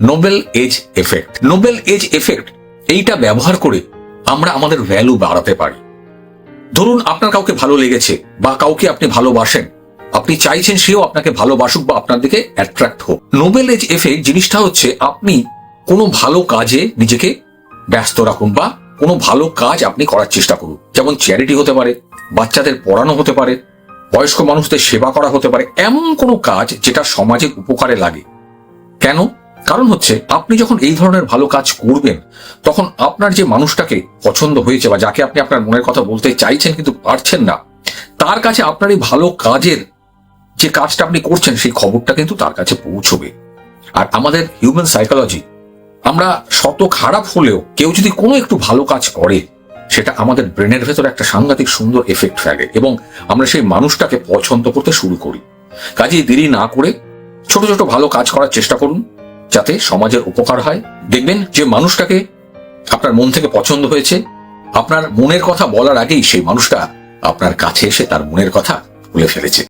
Nobel edge effect. Noble edge effect এইটা ব্যবহার করে আমরা আমাদের ভ্যালু বাড়াতে পারি। ধরুন আপনার কাউকে ভালো লেগেছে বা কাউকে আপনি ভালোবাসেন, আপনি চাইছেন সেও আপনাকে ভালোবাসুক বা আপনার দিকে অ্যাট্রাক্ট হোক। নোবেল এজ এফেক্ট জিনিসটা হচ্ছে আপনি কোনো ভালো কাজে নিজেকে ব্যস্ত রাখুন বা কোনো ভালো কাজ আপনি করার চেষ্টা করুন। যেমন চ্যারিটি হতে পারে, বাচ্চাদের পড়ানো হতে পারে, বয়স্ক মানুষদের সেবা করা হতে পারে, এমন কোনো কাজ যেটা সমাজের উপকারে লাগে। কেন? কারণ হচ্ছে আপনি যখন এই ধরনের ভালো কাজ করবেন তখন আপনার যে মানুষটাকে পছন্দ হয়েছে বা যাকে আপনি আপনার মনের কথা বলতে চাইছেন কিন্তু পারছেন না, তার কাছে আপনার এই ভালো কাজের যে কাজটা আপনি করছেন সেই খবরটা কিন্তু তার কাছে পৌঁছবে। আর আমাদের হিউম্যান সাইকোলজি, আমরা শত খারাপ হলেও কেউ যদি কোনো একটু ভালো কাজ করে সেটা আমাদের ব্রেনের ভেতরে একটা সাংঘাতিক সুন্দর এফেক্ট ফেলে এবং আমরা সেই মানুষটাকে পছন্দ করতে শুরু করি। কাজেই দেরি না করে ছোট ছোট ভালো কাজ করার চেষ্টা করুন যাতে সমাজের উপকার হয়। দেখবেন যে মানুষটাকে আপনার মন থেকে পছন্দ হয়েছে, আপনার মনের কথা বলার আগেই সেই মানুষটা আপনার কাছে এসে তার মনের কথা বলে ফেলেছে।